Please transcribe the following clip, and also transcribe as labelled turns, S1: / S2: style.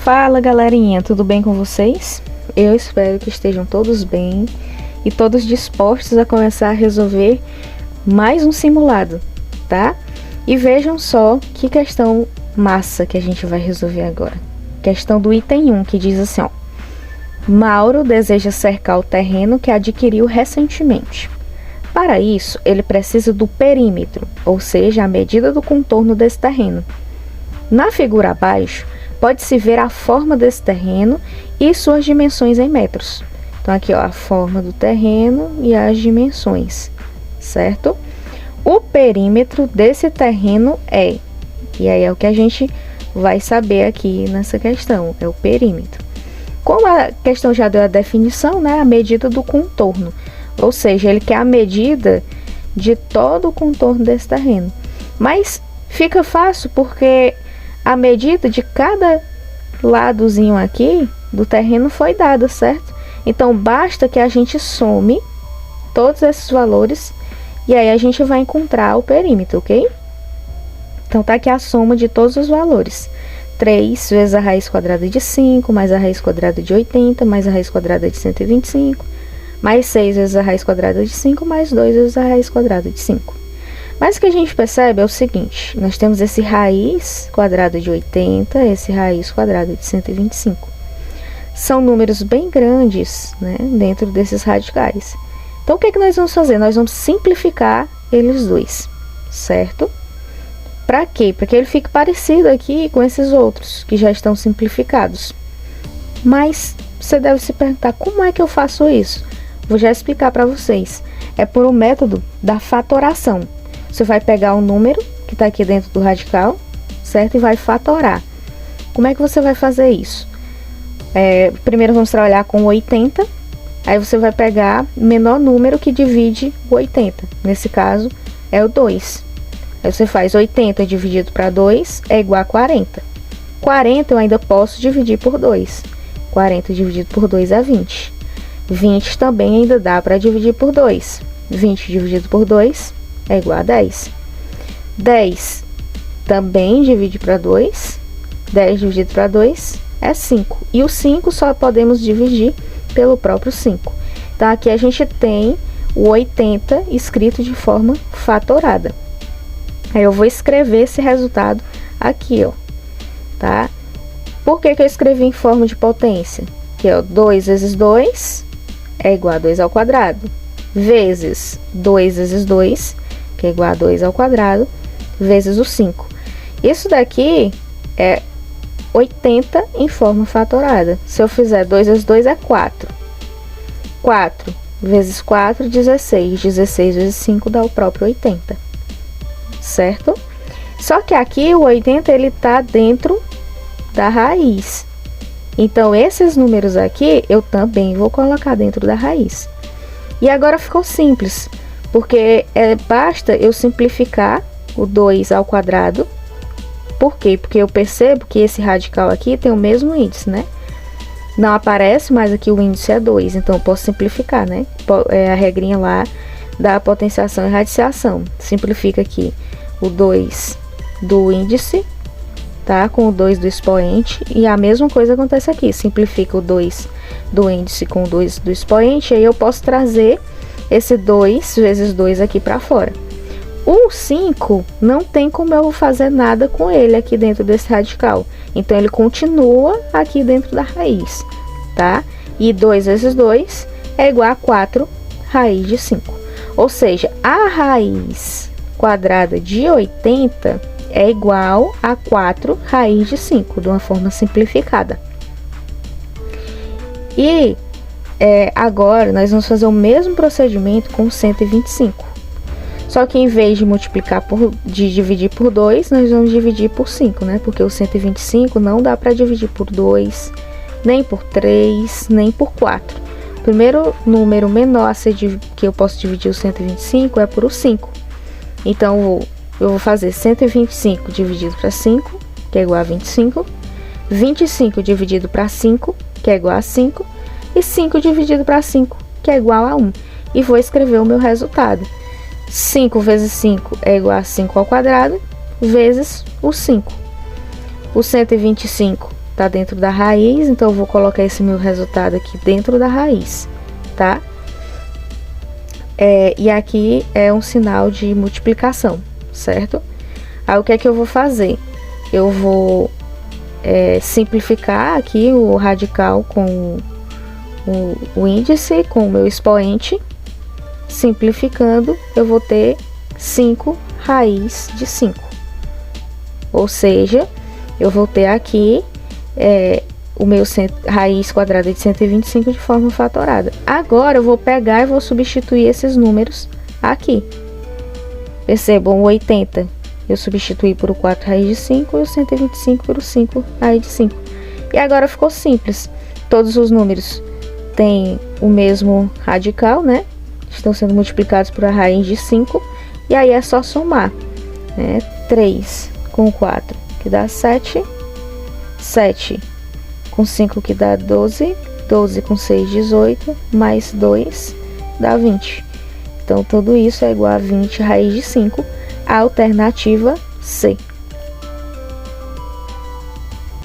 S1: Fala galerinha, tudo bem com vocês? Eu espero que estejam todos bem e todos dispostos a começar a resolver mais um simulado, tá? E vejam só que questão massa que a gente vai resolver agora. Questão do item 1, que diz assim, ó: Mauro deseja cercar o terreno que adquiriu recentemente. Para isso, ele precisa do perímetro, ou seja, a medida do contorno desse terreno. Na figura abaixo, pode-se ver a forma desse terreno e suas dimensões em metros. Então, aqui, ó, a forma do terreno e as dimensões, certo? O perímetro desse terreno e aí é o que a gente vai saber aqui nessa questão, é o perímetro. Como a questão já deu a definição, né, a medida do contorno, ou seja, ele quer a medida de todo o contorno desse terreno. Mas fica fácil porque a medida de cada ladozinho aqui do terreno foi dada, certo? Então, basta que a gente some todos esses valores e aí a gente vai encontrar o perímetro, ok? Então, tá aqui a soma de todos os valores. 3 vezes a raiz quadrada de 5, mais a raiz quadrada de 80, mais a raiz quadrada de 125, mais 6 vezes a raiz quadrada de 5, mais 2 vezes a raiz quadrada de 5. Mas o que a gente percebe é o seguinte: nós temos esse raiz quadrada de 80, esse raiz quadrada de 125. São números bem grandes, né, dentro desses radicais. Então, o que é que nós vamos fazer? Nós vamos simplificar eles dois, certo? Para quê? Para que ele fique parecido aqui com esses outros, que já estão simplificados. Mas você deve se perguntar, como é que eu faço isso? Vou já explicar para vocês. É por um método da fatoração. Você vai pegar o número que está aqui dentro do radical, certo? E vai fatorar. Como é que você vai fazer isso? Primeiro vamos trabalhar com 80. Aí você vai pegar o menor número que divide o 80. Nesse caso, é o 2. Aí você faz 80 dividido para 2 é igual a 40. 40 eu ainda posso dividir por 2. 40 dividido por 2 é 20. 20 também ainda dá para dividir por 2. 20 dividido por 2 é igual a 10. 10 também divide para 2. 10 dividido para 2 é 5. E o 5 só podemos dividir pelo próprio 5. Então, aqui a gente tem o 80 escrito de forma fatorada. Aí eu vou escrever esse resultado aqui, ó, tá? Por que que eu escrevi em forma de potência? Aqui, ó, 2 vezes 2 é igual a 2 ao quadrado, vezes 2 vezes 2, que é igual a 2 ao quadrado, vezes o 5. Isso daqui é 80 em forma fatorada. Se eu fizer 2 vezes 2 é 4. 4 vezes 4, 16. 16 vezes 5 dá o próprio 80. Certo? Só que aqui o 80 ele tá dentro da raiz. Então, esses números aqui eu também vou colocar dentro da raiz. E agora ficou simples, porque basta eu simplificar o 2 ao quadrado. Por quê? Porque eu percebo que esse radical aqui tem o mesmo índice, né? Não aparece, mas aqui o índice é 2, então eu posso simplificar, né? A regrinha lá da potenciação e radiciação. Simplifica aqui o 2 do índice, tá? Com o 2 do expoente. E a mesma coisa acontece aqui. Simplifica o 2 do índice com o 2 do expoente. Aí eu posso trazer esse 2 vezes 2 aqui para fora. O 5 não tem como eu fazer nada com ele aqui dentro desse radical. Então, ele continua aqui dentro da raiz, tá? E 2 vezes 2 é igual a 4 raiz de 5. Ou seja, a raiz quadrada de 80 é igual a 4 raiz de 5, de uma forma simplificada. E agora, nós vamos fazer o mesmo procedimento com 125. Só que em vez de dividir por 2, nós vamos dividir por 5, né? Porque o 125 não dá para dividir por 2, nem por 3, nem por 4. O primeiro número menor que eu posso dividir o 125 é por o 5. Então, eu vou fazer 125 dividido para 5, que é igual a 25. 25 dividido para 5, que é igual a 5. E 5 dividido para 5, que é igual a 1. E vou escrever o meu resultado. 5 vezes 5 é igual a 5 ao quadrado, vezes o 5. O 125 tá dentro da raiz, então eu vou colocar esse meu resultado aqui dentro da raiz, tá? E aqui é um sinal de multiplicação, certo? Aí o que é que eu vou fazer? Eu vou simplificar aqui o radical com o índice, com o meu expoente. Simplificando, eu vou ter 5 raiz de 5. Ou seja, eu vou ter aqui o meu raiz quadrada de 125 de forma fatorada. Agora eu vou pegar e vou substituir esses números aqui. Percebam, o 80 eu substituí por o 4 raiz de 5 e o 125 por o 5 raiz de 5. E agora ficou simples. Todos os números têm o mesmo radical, né? Estão sendo multiplicados por a raiz de 5. E aí é só somar, né? 3 com 4, que dá 7. 7 com 5, que dá 12. 12 com 6, 18. Mais 2 dá 20. Então, tudo isso é igual a 20 raiz de 5. A alternativa C.